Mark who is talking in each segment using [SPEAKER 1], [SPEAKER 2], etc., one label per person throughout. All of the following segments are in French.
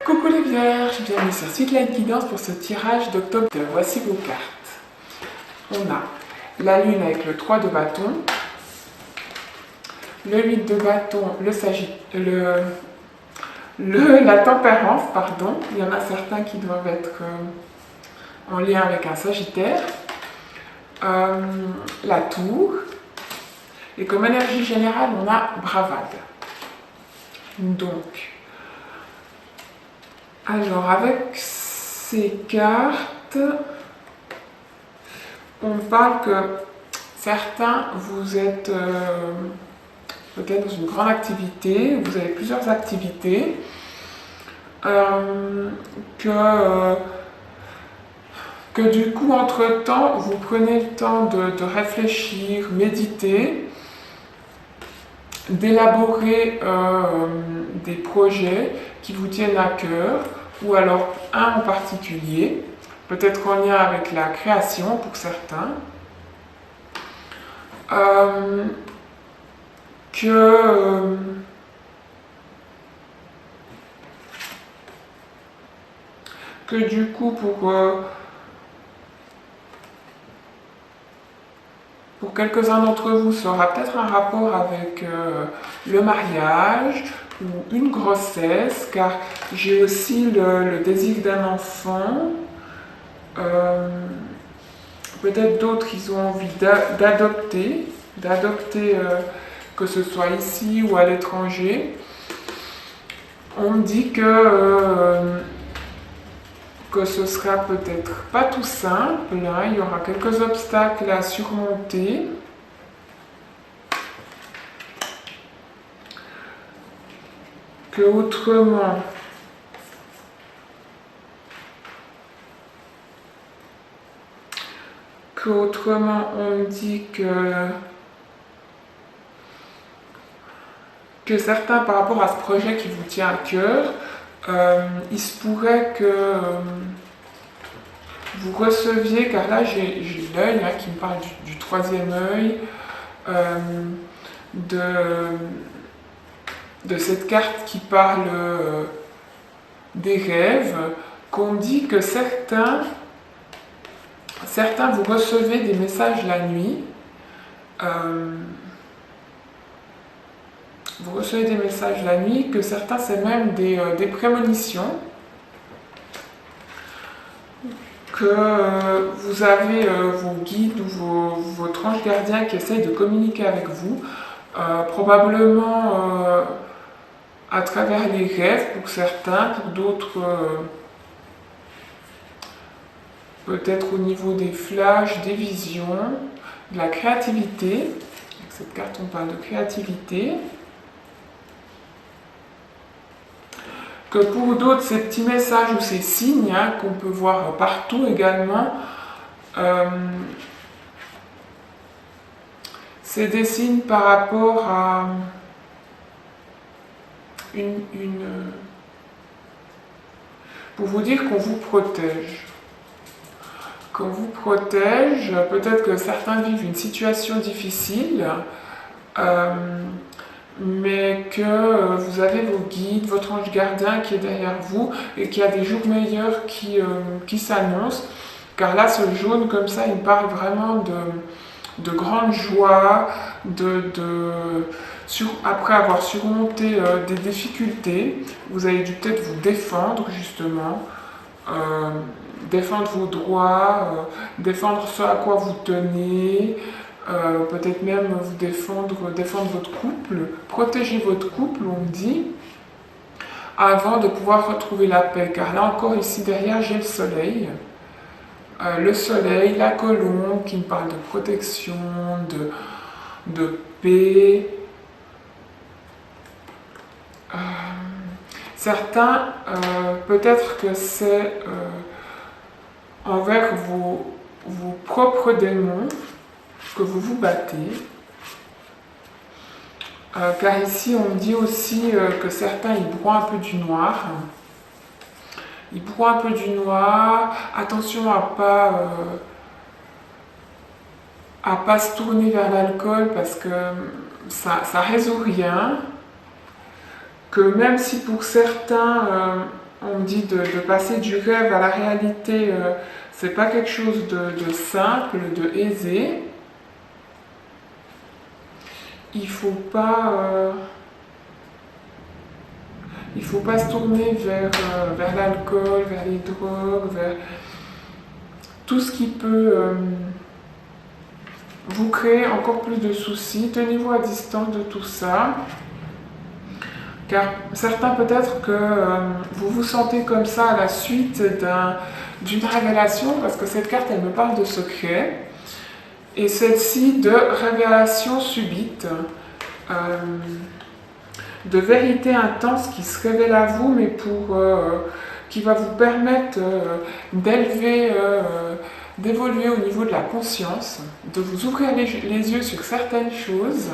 [SPEAKER 1] Coucou les vierges, bienvenue sur Sweetlight Guidance pour ce tirage d'octobre. Voici vos cartes. On a la lune avec le 3 de bâton, le 8 de bâton, la tempérance, pardon. Il y en a certains qui doivent être en lien avec un sagittaire, la tour, et comme énergie générale, on a bravade. Donc, alors avec ces cartes, on parle que certains, vous êtes peut-être dans une grande activité, vous avez plusieurs activités, que du coup, entre-temps, vous prenez le temps de réfléchir, méditer, d'élaborer des projets qui vous tiennent à cœur, ou alors un en particulier, peut-être en lien avec la création pour certains, que du coup pour quelques-uns d'entre vous, ça aura peut-être un rapport avec le mariage ou une grossesse, car j'ai aussi le désir d'un enfant. Peut-être d'autres, ils ont envie d'adopter, que ce soit ici ou à l'étranger. On me dit que ce sera peut-être pas tout simple, hein. Il y aura quelques obstacles à surmonter. Que autrement, on me dit que certains, par rapport à ce projet qui vous tient à cœur, il se pourrait que vous receviez, car là j'ai l'œil qui me parle du troisième œil, de cette carte qui parle des rêves, qu'on dit que certains vous recevez des messages la nuit. Vous recevez des messages la nuit, que certains c'est même des prémonitions, que vous avez vos guides ou votre ange gardien qui essayent de communiquer avec vous, probablement à travers les rêves pour certains, pour d'autres peut-être au niveau des flashs, des visions, de la créativité. Avec cette carte on parle de créativité. Que pour d'autres, ces petits messages ou ces signes qu'on peut voir partout également, c'est des signes par rapport à pour vous dire qu'on vous protège. Qu'on vous protège, peut-être que certains vivent une situation difficile, mais que vous avez vos guides, votre ange gardien qui est derrière vous et qu'il y a des jours meilleurs qui s'annoncent. Car là, ce jaune comme ça, il me parle vraiment de grande joie, après avoir surmonté des difficultés, vous avez dû peut-être vous défendre justement, défendre vos droits, défendre ce à quoi vous tenez, peut-être même vous défendre votre couple, protéger votre couple, on me dit, avant de pouvoir retrouver la paix. Car là encore, ici derrière, j'ai le soleil, la colombe qui me parle de protection, de paix. Certains, peut-être que c'est envers vos propres démons que vous vous battez, car ici on me dit aussi que certains ils broient un peu du noir. Ils broient un peu du noir, attention à pas se tourner vers l'alcool parce que ça résout rien. Que même si pour certains On me dit de passer du rêve à la réalité, c'est pas quelque chose de simple, de aisé. Il faut pas se tourner vers l'alcool, vers les drogues, vers tout ce qui peut vous créer encore plus de soucis. Tenez-vous à distance de tout ça. Car certains peut-être que vous vous sentez comme ça à la suite d'une révélation, parce que cette carte elle me parle de secret, et celle-ci de révélation subite, de vérité intense qui se révèle à vous, mais qui va vous permettre d'évoluer au niveau de la conscience, de vous ouvrir les yeux sur certaines choses,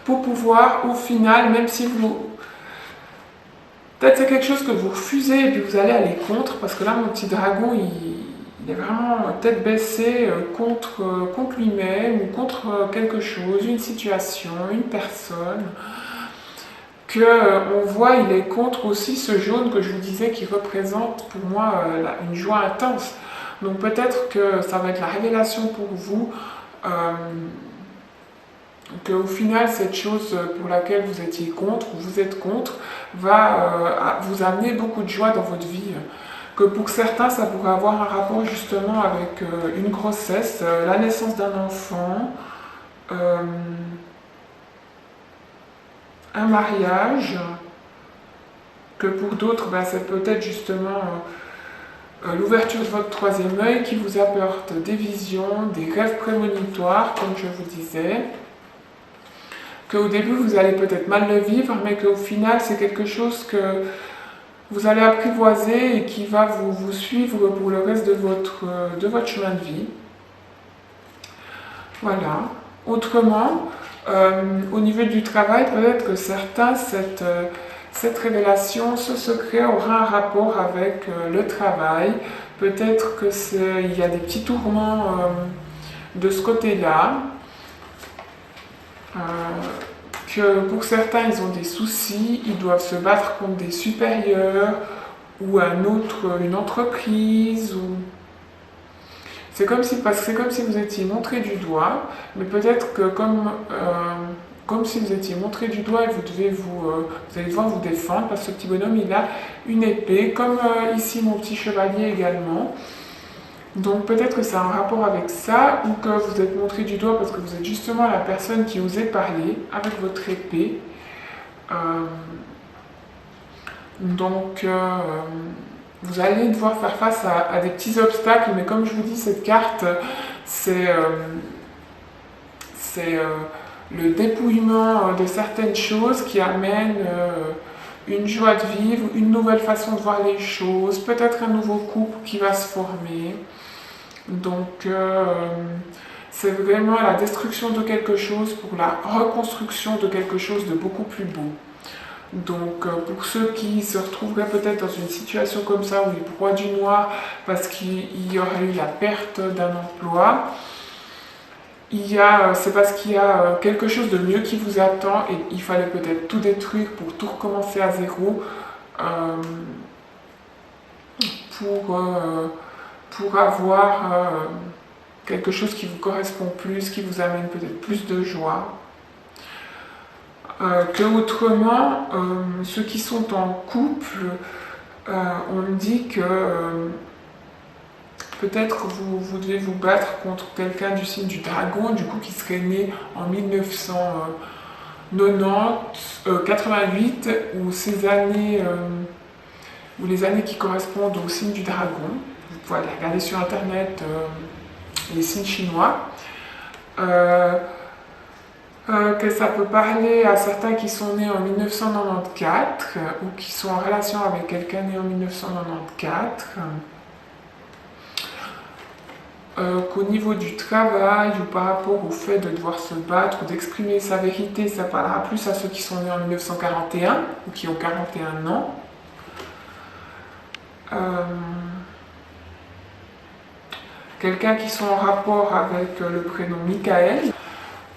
[SPEAKER 1] pour pouvoir, au final, même si vous... Peut-être c'est quelque chose que vous refusez et puis vous allez aller contre, parce que là, mon petit dragon, il est vraiment tête baissée contre lui-même ou contre quelque chose, une situation, une personne, on voit, il est contre aussi ce jaune que je vous disais qui représente pour moi une joie intense. Donc peut-être que ça va être la révélation pour vous, qu'au final, cette chose pour laquelle vous étiez contre, ou vous êtes contre, va vous amener beaucoup de joie dans votre vie. Que pour certains, ça pourrait avoir un rapport justement avec une grossesse, la naissance d'un enfant, un mariage, que pour d'autres, c'est peut-être justement l'ouverture de votre troisième œil qui vous apporte des visions, des rêves prémonitoires, comme je vous disais. Qu'au début vous allez peut-être mal le vivre, mais qu'au final c'est quelque chose que vous allez apprivoiser et qui va vous suivre pour le reste de votre chemin de vie. Voilà. Autrement, au niveau du travail, peut-être que certains, cette révélation, ce secret aura un rapport avec le travail. Peut-être qu'il y a des petits tourments de ce côté-là. Que pour certains ils ont des soucis, ils doivent se battre contre des supérieurs ou une entreprise. C'est comme si vous étiez montré du doigt, mais peut-être que comme si vous étiez montré du doigt et vous allez devoir vous défendre, parce que ce petit bonhomme il a une épée, comme ici mon petit chevalier également. Donc peut-être que ça a un rapport avec ça, ou que vous êtes montré du doigt parce que vous êtes justement la personne qui osait parler avec votre épée. Donc vous allez devoir faire face à des petits obstacles, mais comme je vous dis, cette carte, c'est le dépouillement de certaines choses qui amènent une joie de vivre, une nouvelle façon de voir les choses, peut-être un nouveau couple qui va se former. Donc c'est vraiment la destruction de quelque chose pour la reconstruction de quelque chose de beaucoup plus beau. Donc pour ceux qui se retrouveraient peut-être dans une situation comme ça où ils broient du noir parce qu'il y aurait eu la perte d'un emploi, c'est parce qu'il y a quelque chose de mieux qui vous attend et il fallait peut-être tout détruire pour tout recommencer à zéro, pour avoir quelque chose qui vous correspond plus, qui vous amène peut-être plus de joie. Que autrement, ceux qui sont en couple, on me dit que peut-être vous devez vous battre contre quelqu'un du signe du dragon, du coup qui serait né en 88, ou ces années, ou les années qui correspondent au signe du dragon. Vous pouvez aller regarder sur internet les signes chinois. Que ça peut parler à certains qui sont nés en 1994 ou qui sont en relation avec quelqu'un né en 1994. Qu'au niveau du travail ou par rapport au fait de devoir se battre ou d'exprimer sa vérité, ça parlera plus à ceux qui sont nés en 1941 ou qui ont 41 ans. Quelqu'un qui sont en rapport avec le prénom Michael.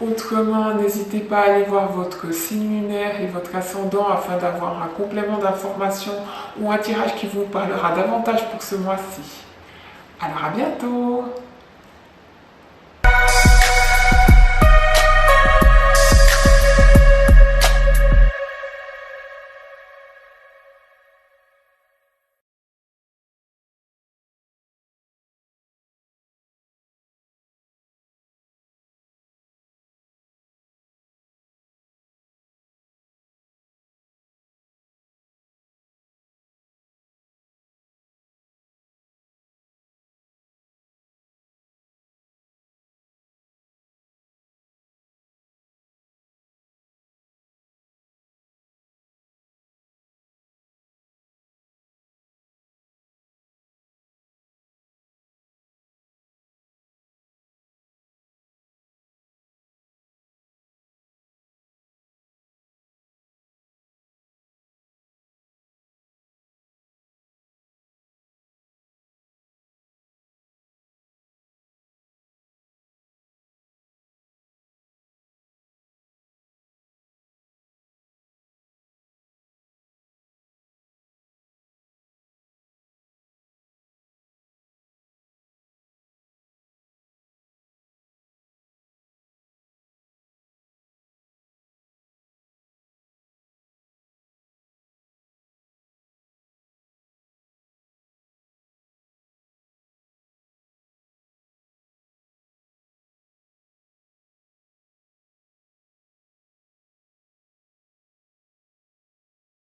[SPEAKER 1] Autrement, n'hésitez pas à aller voir votre signe lunaire et votre ascendant afin d'avoir un complément d'information ou un tirage qui vous parlera davantage pour ce mois-ci. Alors à bientôt!